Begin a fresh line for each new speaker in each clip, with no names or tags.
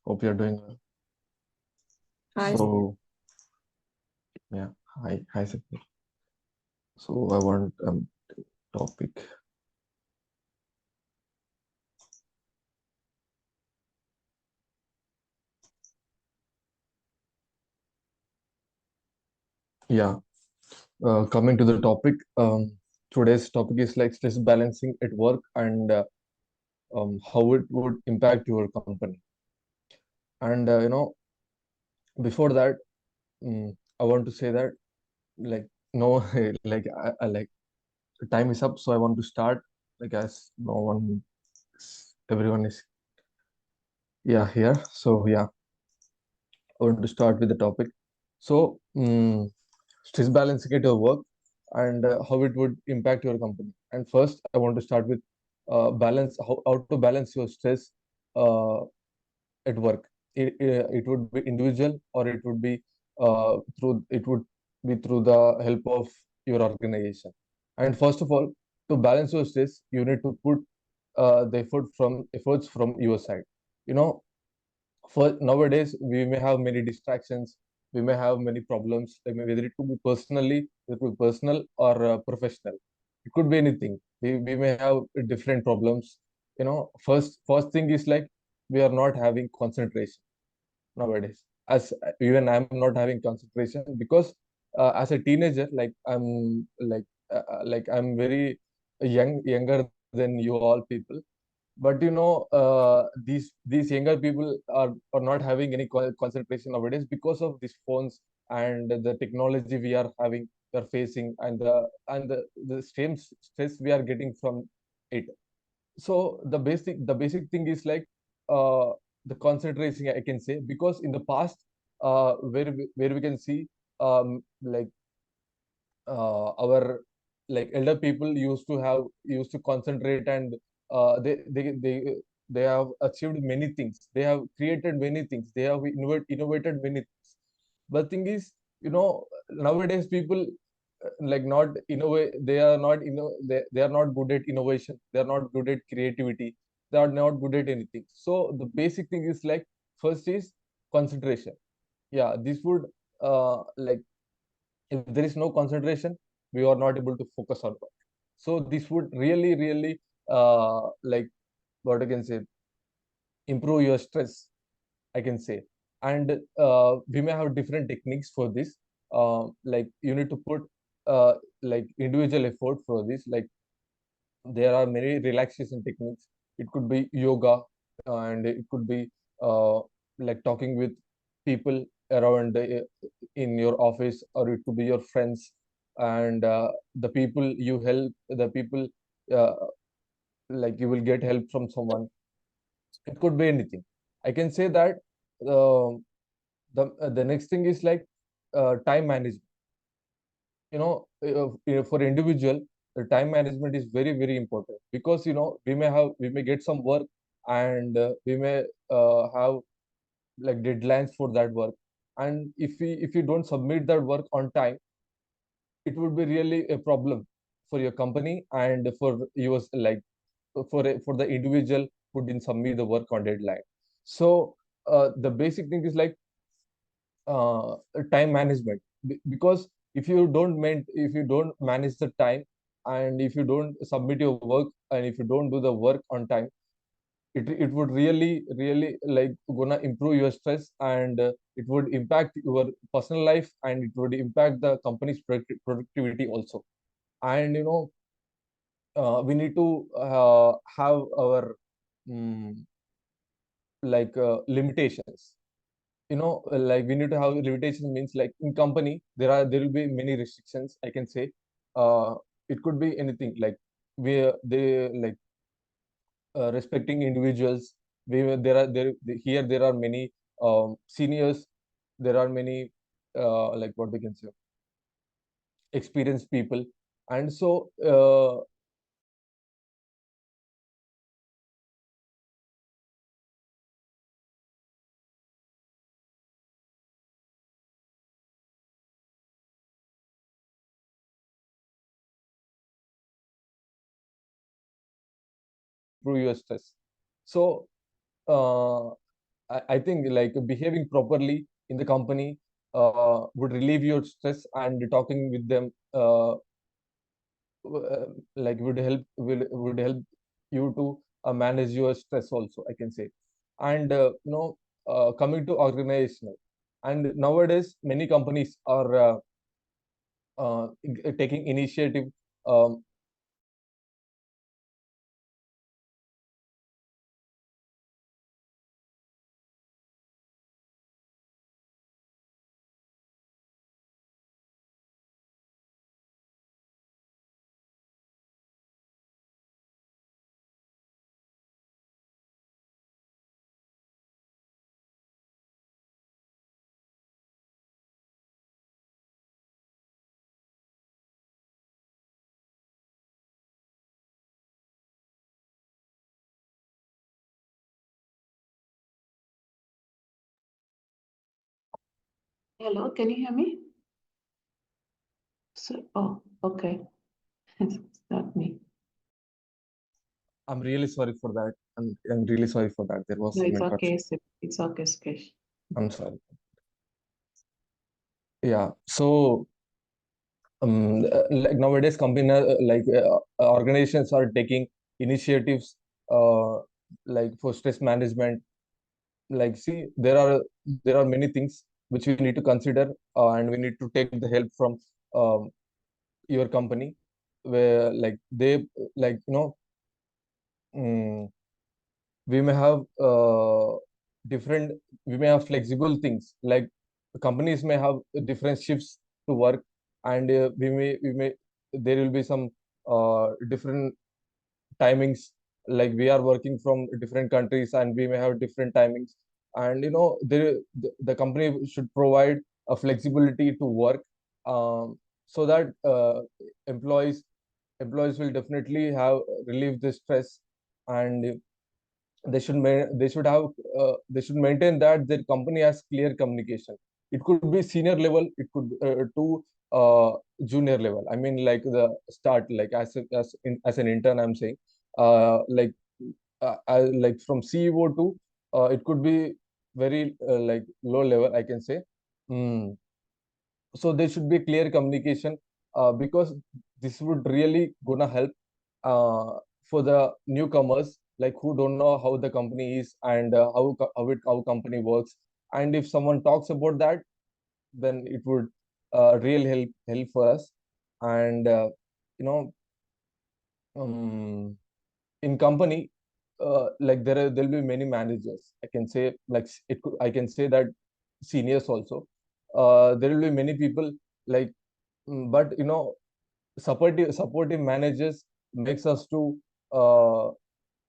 Hope you're doing well.
Hi.
So, yeah, hi, Sapir. So, I want topic. Yeah, coming to the topic. Today's topic is like stress balancing at work and how it would impact your company. And before that, I want to say that like no, I like time is up, so I want to start. Like as no one, everyone is here. So yeah, I want to start with the topic. So, stress balancing at your work and how it would impact your company. And first, I want to start with how to balance your stress uh, at work. It would be individual or it would be through the help of your organization. And first of all, to balance your stress, you need to put the efforts from your side. You know, for nowadays we may have many distractions, we may have many problems, like whether it could be personal or professional, it could be anything. We may have different problems. First thing is like we are not having concentration nowadays. As even I'm not having concentration because as a teenager, like I'm very younger than you all people. But these younger people are not having any concentration nowadays because of these phones and the technology we are facing, and the same stress we are getting from it. So the basic thing is like uh, the concentration, I can say, because in the past, where we can see, like our like elder people used to concentrate, and they have achieved many things, they have created many things, they have innovated many things. But thing is, nowadays people like not innovate, they are not good at innovation, they are not good at creativity, they are not good at anything. So the basic thing is like, first is concentration. Yeah, this would like if there is no concentration, we are not able to focus on work. So this would really like, what I can say, improve your stress, I can say. And we may have different techniques for this. Like you need to put uh, like individual effort for this. Like there are many relaxation techniques. It could be yoga, and it could be uh, like talking with people around in your office, or it could be your friends, and the people you help, the people uh, like you will get help from someone. It could be anything, I can say that. uh, the next thing is like time management. For individual, the time management is very important, because we may get some work, and we may have like deadlines for that work. And if you don't submit that work on time, it would be really a problem for your company and for yours, like for the individual who didn't submit the work on deadline. So the basic thing is like uh, time management. Because if you don't manage the time, and if you don't submit your work, and if you don't do the work on time, it would really like gonna improve your stress, and it would impact your personal life, and it would impact the company's productivity also. And we need to have our mm, limitations. Like we need to have limitations, means like in company there will be many restrictions, I can say. uh, it could be anything, like they like respecting individuals. There are many seniors, there are many like what we can say, experienced people. And so improve your stress. So uh, I think like behaving properly in the company would relieve your stress, and talking with them like would help you to manage your stress also, I can say. And coming to organizational, and nowadays many companies are taking initiative. um,
Hello, can you hear me? Oh, okay. It's not me.
I'm really sorry for that. I'm really sorry for that. There was
No,
some
it's
interruption.
okay. It's okay, Sukesh.
I'm sorry. Yeah. So like nowadays company organizations are taking initiatives uh, like for stress management. Like, see, there are many things which we need to consider, and we need to take the help from um, your company, where like they like mm, we may have different we may have flexible things, like companies may have different shifts to work, and we may there will be some different timings. Like, we are working from different countries and we may have different timings, and the company should provide a flexibility to work, so that employees will definitely have relieve the stress. And they should maintain that their company has clear communication. It could be senior level, it could to uh, junior level. I mean, like the start, like as an intern, I'm saying, like like from CEO to it could be very like low level, I can say. Mm. So there should be clear communication, because this would really gonna help for the newcomers, like who don't know how the company is, and how company works. And if someone talks about that, then it would really help for us. And you know um, in company, there'll be many managers, I can say. Like, I can say that seniors also, there will be many people, like, but supportive managers makes us to uh,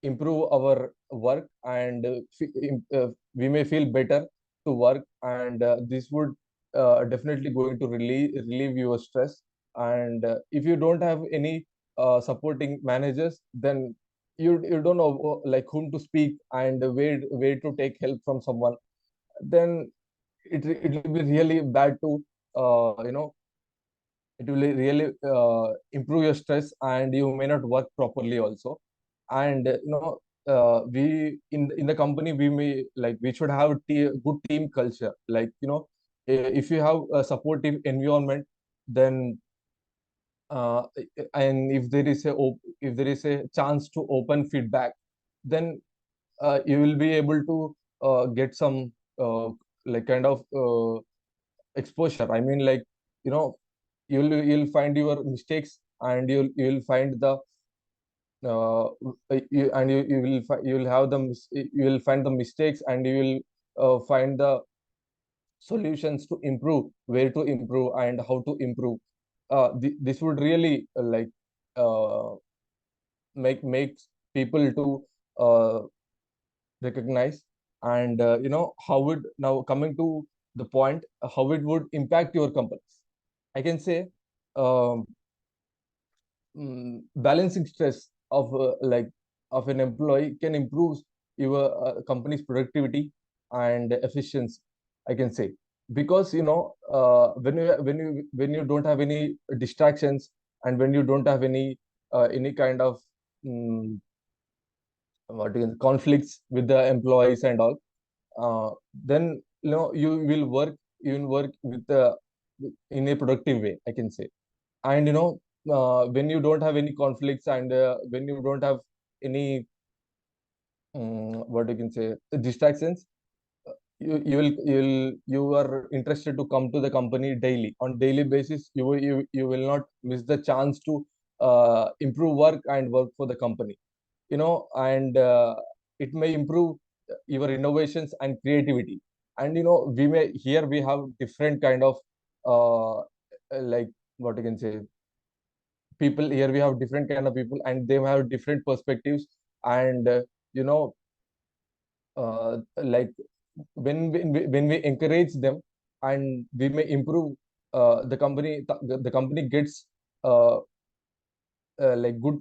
improve our work, and we may feel better to work, and this would definitely going to relieve your stress. And if you don't have any supporting managers, then you don't know like whom to speak, and where to take help from someone. Then it will be really bad to it will really improve your stress, and you may not work properly also. And we in the company, we should have good team culture. Like, if you have a supportive environment, then uh, and if there is a chance to open feedback, then you will be able to get some like kind of exposure. I mean, like, you know you'll find your mistakes, and you'll find the you will have you will find the mistakes, and you will find the solutions to improve, where to improve and how to improve. This would really uh, makes people to uh, recognize. And how would now coming to the point, how it would impact your companies, I can say. um, Balancing stress of an employee can improve your company's productivity and efficiency, I can say. Because when you don't have any distractions, and when you don't have any kind of conflicts with the employees and all, then you will work with in a productive way, I can say. And when you don't have any conflicts, and when you don't have any what you can say, distractions, you are interested to come to the company daily, on daily basis. You will not miss the chance to improve work and work for the company, and it may improve your innovations and creativity. And we have different kind of like, what you can say, people. Here we have different kind of people, and they have different perspectives. And you know like, when we encourage them, and we may improve the company gets uh, like good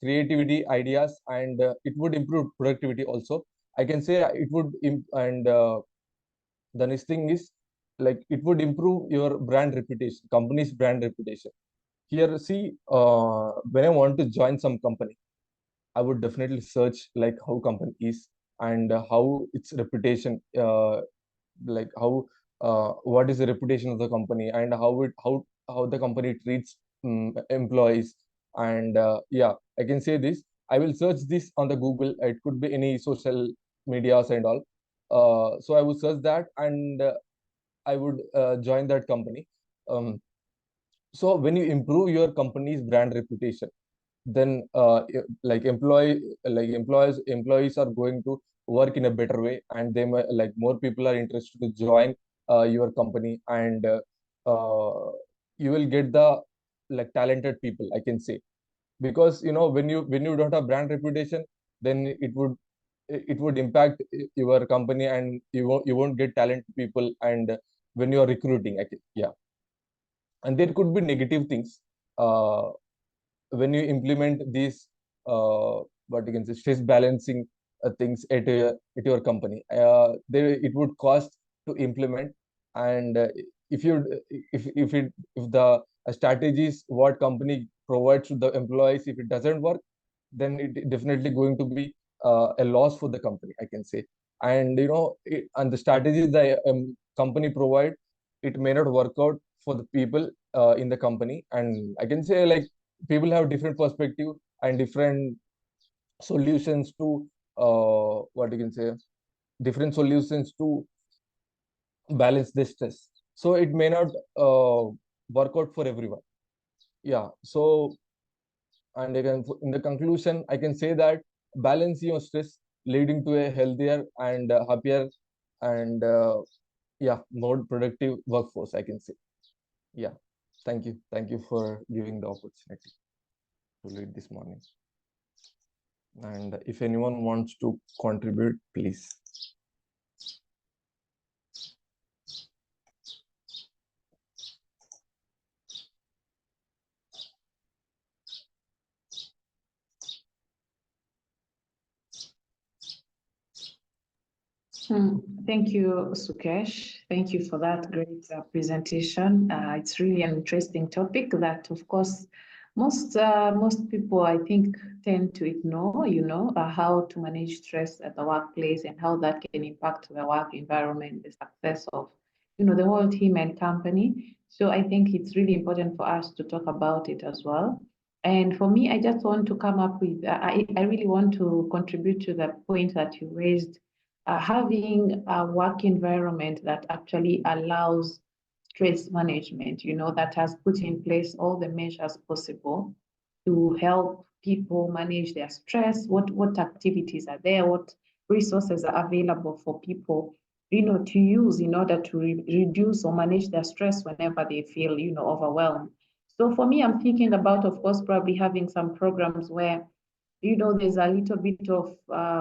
creativity ideas, and it would improve productivity also, I can say. It would and the next thing is, like, it would improve your brand reputation, company's brand reputation. Here, see, when I want to join some company, I would definitely search like how company is, and how its reputation, like how what is the reputation of the company, and how the company treats employees. And yeah, I can say this. I will search this on the Google. It could be any social medias and all. So I would search that, and I would join that company. So when you improve your company's brand reputation, then like employees are going to work in a better way, and like more people are interested to join your company. And you will get the, like, talented people, I can say. Because when you don't have brand reputation, then it would impact your company, and you won't get talented people. And when you are recruiting, yeah. And there could be negative things uh, when you implement these what you can say, stress balancing things at your company. It would cost to implement. And if you if the strategies what company provides to the employees, if it doesn't work, then it definitely going to be a loss for the company, I can say. And and the strategies the company provide, it may not work out for the people in the company. And I can say, like, people have different perspective and different solutions to what you can say, different solutions to balance this stress. So it may not work out for everyone. Yeah. So, and again, in the conclusion, I can say that balance your stress, leading to a healthier and happier and yeah, more productive workforce, I can say. Yeah. Thank you for giving the opportunity to lead this morning. And if anyone wants to contribute, please.
Thank you, Sukesh. Thank you for that great presentation. It's really an interesting topic that, of course, most people, I think, tend to ignore, how to manage stress at the workplace and how that can impact the work environment, the success of, the whole team and company. So I think it's really important for us to talk about it as well. And for me, I just want to come up with, I really want to contribute to the point that you raised, having a work environment that actually allows stress management, that has put in place all the measures possible to help people manage their stress, what activities are there, what resources are available for people, to use in order to reduce or manage their stress whenever they feel, overwhelmed. So for me, I'm thinking about, of course, probably having some programs where there's a little bit of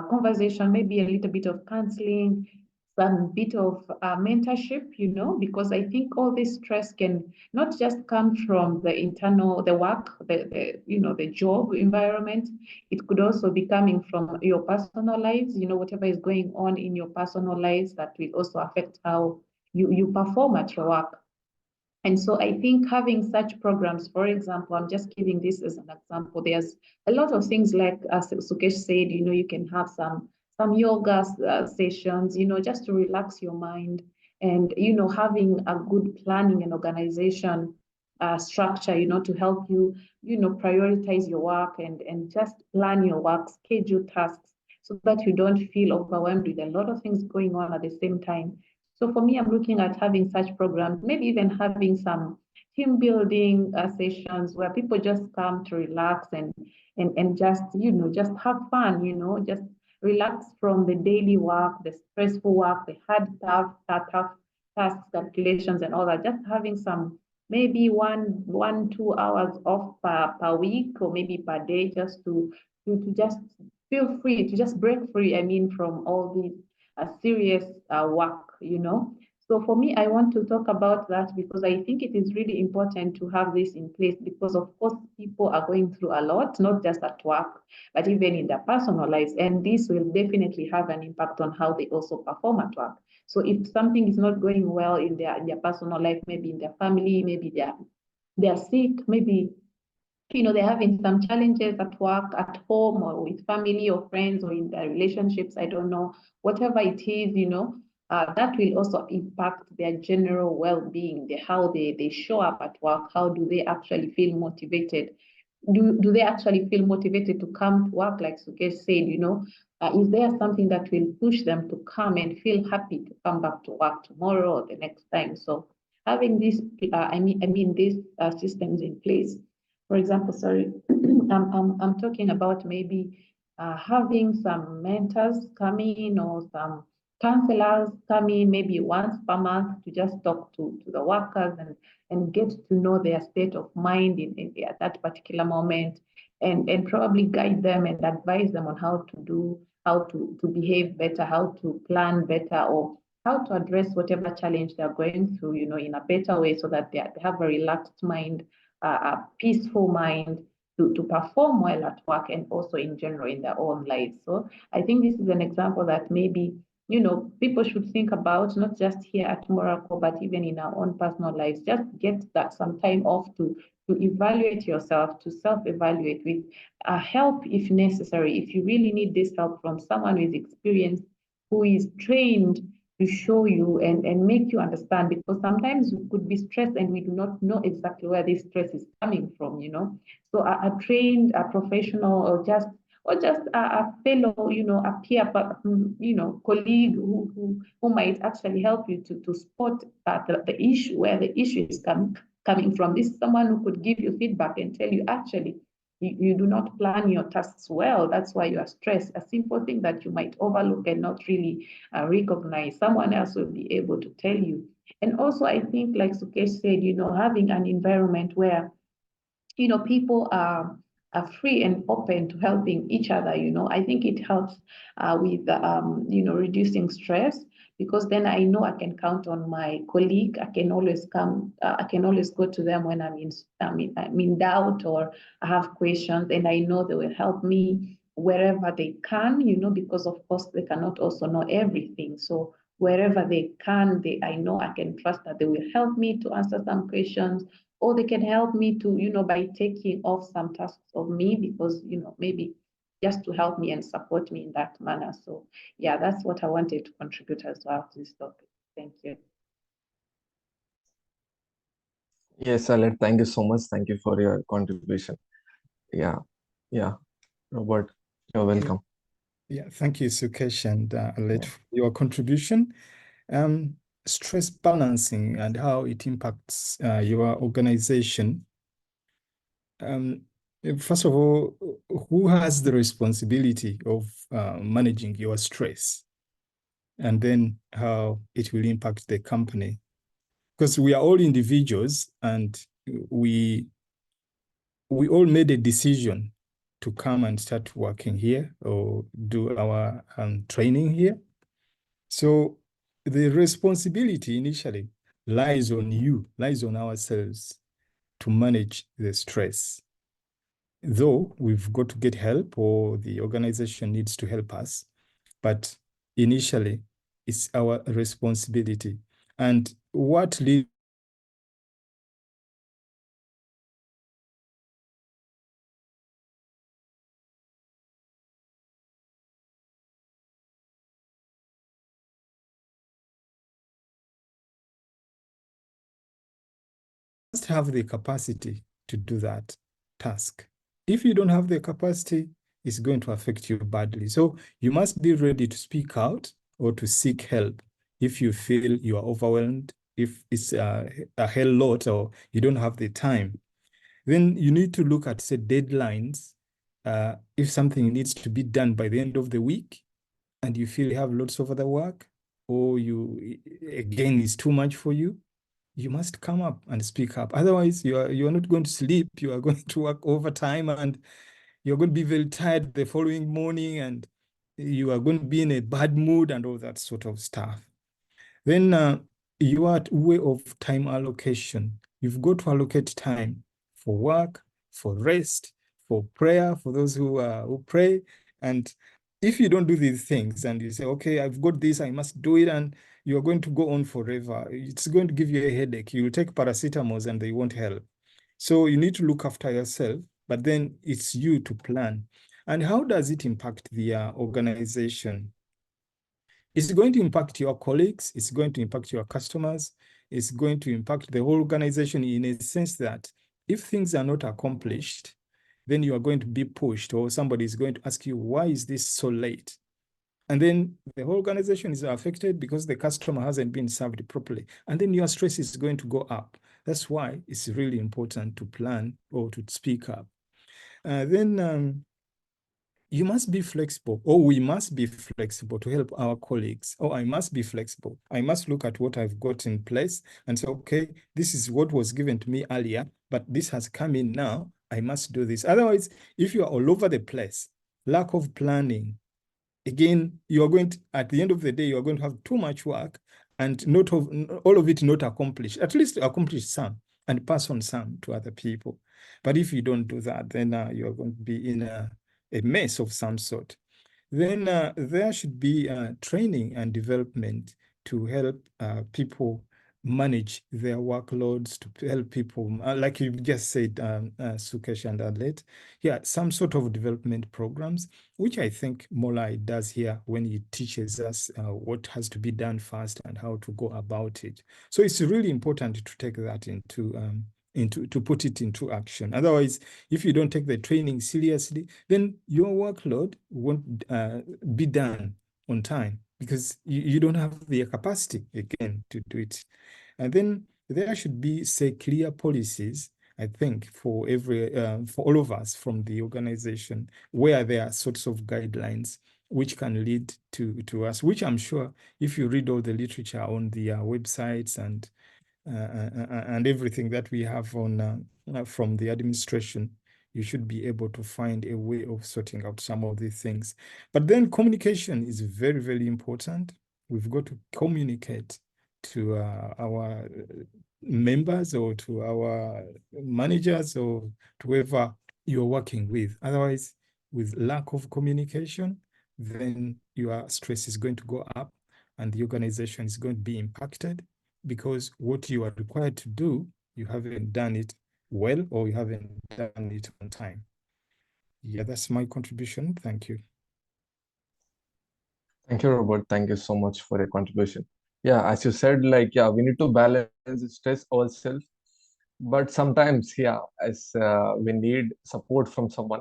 conversation, maybe a little bit of counseling, some bit of mentorship, because I think all this stress can not just come from the work, the job environment. It could also be coming from your personal lives, whatever is going on in your personal lives that will also affect how you perform at your work. And so I think having such programs, for example, I'm just giving this as an example. There's a lot of things like, as Sukesh said, you can have some some yoga sessions, just to relax your mind. And, having a good planning and organization structure, to help you, prioritize your work and just plan your work, schedule tasks so that you don't feel overwhelmed with a lot of things going on at the same time. So for me, I'm looking at having such programs, maybe even having some team building sessions where people just come to relax and just, just have fun, just relax from the daily work, the stressful work, the hard tough tasks, calculations and all that. Just having some maybe 2 hours off per week or maybe per day, just to just feel free, to just break free, from all these serious work, So for me, I want to talk about that because I think it is really important to have this in place because, of course, people are going through a lot, not just at work, but even in their personal lives. And this will definitely have an impact on how they also perform at work. So if something is not going well in their personal life, maybe in their family, maybe they're sick, maybe they're having some challenges at work, at home, or with family or friends, or in their relationships. I don't know, whatever it is, that will also impact their general well-being, how they show up at work. How do they actually feel motivated? Do they actually feel motivated to come to work, like Sukesh said, is there something that will push them to come and feel happy to come back to work tomorrow or the next time? So having this, these systems in place. For example, sorry, I'm talking about maybe having some mentors come in or some counselors come in maybe once per month to just talk to the workers and get to know their state of mind at that particular moment and probably guide them and advise them on how to behave better, how to plan better, or how to address whatever challenge they're going through, in a better way so that they have a relaxed mind, a peaceful mind to perform well at work and also in general in their own lives. So I think this is an example that maybe, people should think about, not just here at Moracle, but even in our own personal lives. Just get that some time off to evaluate yourself, to self-evaluate with help if necessary. If you really need this help from someone who is experienced, who is trained to show you and make you understand, because sometimes we could be stressed and we do not know exactly where this stress is coming from, So a trained, a professional, or just a fellow, a peer, colleague who might actually help you to spot the issue, where the issue is coming from. This is someone who could give you feedback and tell you, actually, you do not plan your tasks well. That's why you are stressed. A simple thing that you might overlook and not really recognize, someone else will be able to tell you. And also, I think, like Sukesh said, having an environment where people are free and open to helping each other. I think it helps with reducing stress, because then I know I can count on my colleague. I can always I can always go to them when I'm in doubt or I have questions, and I know they will help me wherever they can, because of course they cannot also know everything. So wherever they can, I know I can trust that they will help me to answer some questions, or they can help me to, by taking off some tasks of me, because, maybe just to help me and support me in that manner. So yeah, that's what I wanted to contribute as well to this topic. Thank you.
Yes, Alan, thank you so much. Thank you for your contribution. Yeah, yeah, Robert, you're welcome.
Yeah, thank you, Sukesh and Alet,
Yeah.
for your contribution. Stress balancing and how it impacts your organization. First of all, who has the responsibility of managing your stress? And then how it will impact the company? Because we are all individuals and we all made a decision to come and start working here or do our training here. So the responsibility initially lies on you, lies on ourselves to manage the stress. Though we've got to get help, or the organization needs to help us, but initially it's our responsibility. And what leads have the capacity to do that task. If you don't have the capacity, it's going to affect you badly. So you must be ready to speak out or to seek help if you feel you are overwhelmed, if it's a hell lot or you don't have the time. Then you need to look at, say, deadlines. If something needs to be done by the end of the week and you feel you have lots of other work, or you, again, is too much for you, you must come up and speak up. Otherwise, you're not going to sleep. You are going to work overtime and you're going to be very tired the following morning and you are going to be in a bad mood and all that sort of stuff. Then your way of time allocation. You've got to allocate time for work, for rest, for prayer, for those who pray. And if you don't do these things and you say, okay, I've got this, I must do it, and you're going to go on forever, it's going to give you a headache. You'll take paracetamols and they won't help. So you need to look after yourself, but then it's you to plan. And how does it impact the organization? It's going to impact your colleagues, it's going to impact your customers, it's going to impact the whole organization in a sense that if things are not accomplished, then you are going to be pushed, or somebody is going to ask you, why is this so late? And then the whole organization is affected because the customer hasn't been served properly. And then your stress is going to go up. That's why it's really important to plan or to speak up. Then you must be flexible, or we must be flexible to help our colleagues. Or I must be flexible. I must look at what I've got in place and say, okay, this is what was given to me earlier, but this has come in now. I must do this. Otherwise, if you are all over the place, lack of planning, again, you are going to, at the end of the day, you are going to have too much work and not of all of it not accomplished. At least accomplish some and pass on some to other people. But if you don't do that, then you are going to be in a mess of some sort. Then there should be training and development to help people manage their workloads, to help people, like you just said, Sukesh and Adlet, yeah, some sort of development programs, which I think Molai does here when he teaches us what has to be done first and how to go about it. So it's really important to take that to put it into action. Otherwise, if you don't take the training seriously, then your workload won't be done on time because you don't have the capacity, again, to do it. And then there should be, say, clear policies, I think, for all of us from the organization, where there are sorts of guidelines which can lead to us, which I'm sure if you read all the literature on the websites and everything that we have on from the administration, you should be able to find a way of sorting out some of these things. But then communication is very, very important. We've got to communicate to our members or to our managers or to whoever you're working with. Otherwise, with lack of communication, then your stress is going to go up and the organization is going to be impacted because what you are required to do, you haven't done it well or you haven't done it on time. Yeah, that's my contribution. Thank you.
Thank you, Robert. Thank you so much for your contribution. Yeah, as you said, like, yeah, we need to balance the stress ourselves, but sometimes, yeah, as we need support from someone.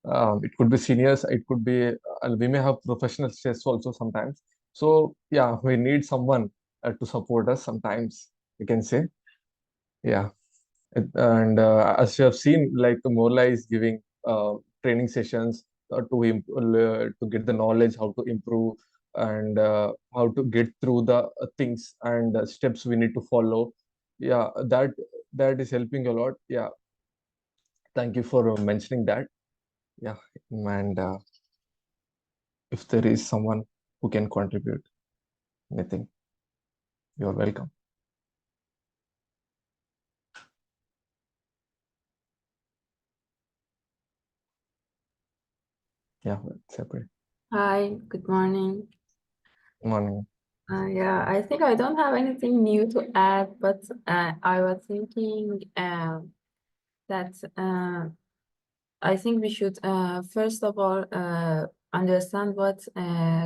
It could be seniors, it could be, we may have professional stress also sometimes. So, yeah, we need someone to support us sometimes, you can say. Yeah. And as you have seen, like Morla is giving training sessions to get the knowledge how to improve and how to get through the things and steps we need to follow. Yeah, that is helping a lot. Yeah, thank you for mentioning that. Yeah, and if there is someone who can contribute anything, you're welcome. Yeah, separate.
Hi, good morning.
Morning.
Yeah, I think I don't have anything new to add, but I was thinking that I think we should first of all understand what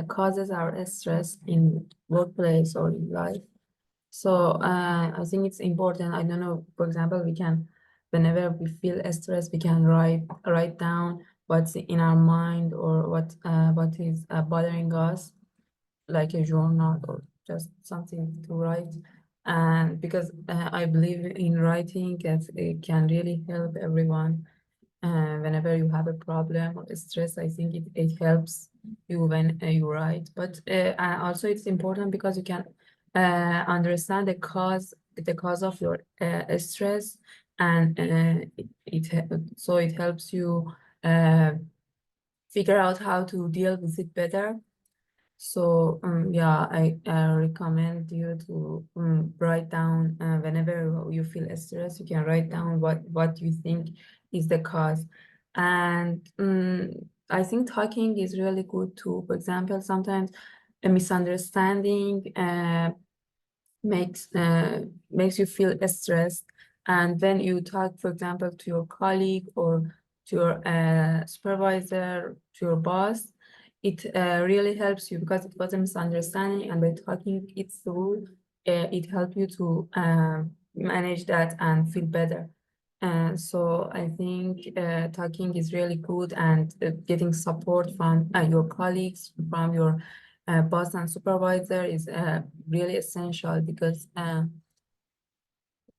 causes our stress in workplace or in life. So I think it's important. I don't know, for example, we can, whenever we feel stressed, we can write down what's in our mind or what is bothering us, like a journal or just something to write. And because I believe in writing, that it can really help everyone. Whenever you have a problem or stress, I think it helps you when you write. But and also it's important because you can understand the cause of your stress, and so it helps you uh, figure out how to deal with it better. So yeah, I recommend you to write down whenever you feel stressed, you can write down what you think is the cause. And I think talking is really good too. For example, sometimes a misunderstanding makes you feel stressed, and when you talk, for example, to your colleague or to your supervisor, to your boss, it really helps you because it was a misunderstanding, and by talking it through, it helps you to manage that and feel better. And so I think talking is really good, and getting support from your colleagues, from your boss and supervisor is really essential, because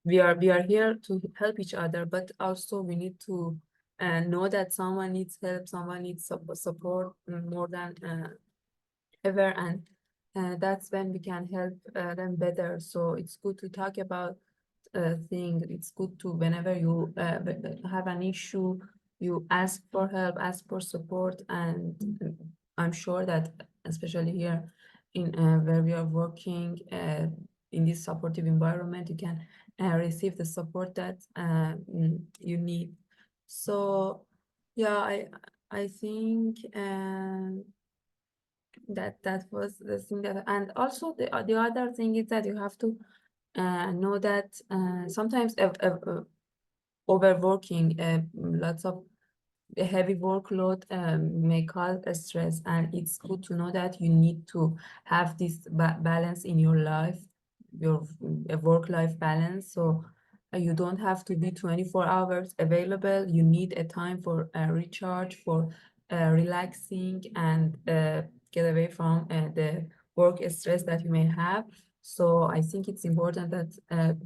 we are here to help each other, but also we need to know that someone needs help, someone needs support more than ever, and that's when we can help them better. So it's good to talk about things. It's good to, whenever you have an issue, you ask for help, ask for support, and I'm sure that especially here in where we are working in this supportive environment, you can receive the support that you need. So yeah, I think that was the thing that, and also the other thing is that you have to know that sometimes overworking, lots of a heavy workload may cause stress, and it's good to know that you need to have this balance in your life, your work-life balance. So you don't have to be 24 hours available. You need a time for recharge, for relaxing, and get away from the work stress that you may have. So I think it's important that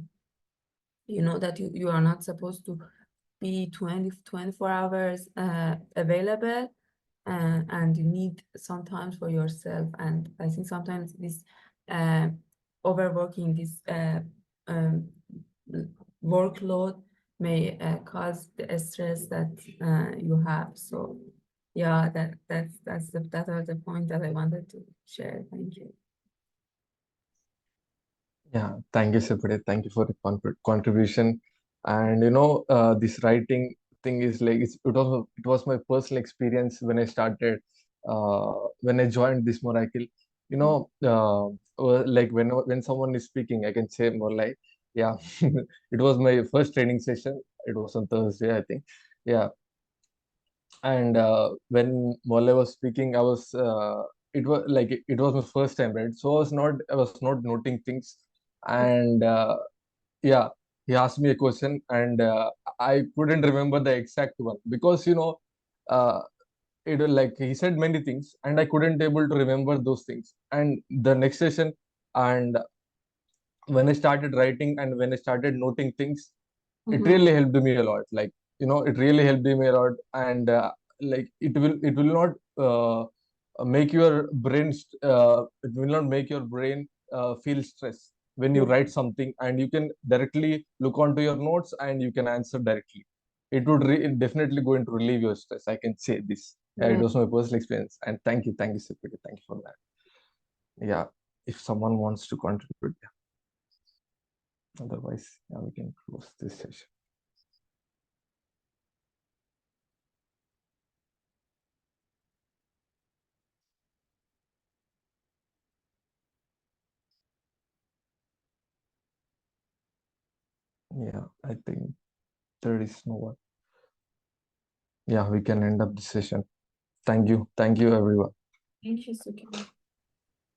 you know that you are not supposed to be 24 hours available, and you need some time for yourself. And I think sometimes this uh, overworking, this um, workload may cause the stress that you have. So yeah, that was the point that I wanted to share. Thank you.
Yeah, thank you, Sepide. Thank you for the contribution. And this writing thing is like it was my personal experience when I started when I joined this Moracle. Like when someone is speaking, I can say more like, yeah, it was my first training session. It was on Thursday, I think. Yeah, and when Molle was speaking, it was like it was my first time, right? So I was not noting things, and yeah, he asked me a question, and I couldn't remember the exact one because uh, it was like he said many things, and I couldn't able to remember those things. And the next session, and when I started writing and when I started noting things, it really helped me a lot. Like it really helped me a lot, and like it will not make your it will not make your brain feel stress when you write something, and you can directly look onto your notes and you can answer directly. It would definitely going to relieve your stress. I can say this. It was my personal experience, and thank you, Sipiti. Thank you for that. Yeah, if someone wants to contribute, yeah. Otherwise, yeah, we can close this session. Yeah, I think there is no one. Yeah, we can end up the session. Thank you, everyone.
Thank you, Suki.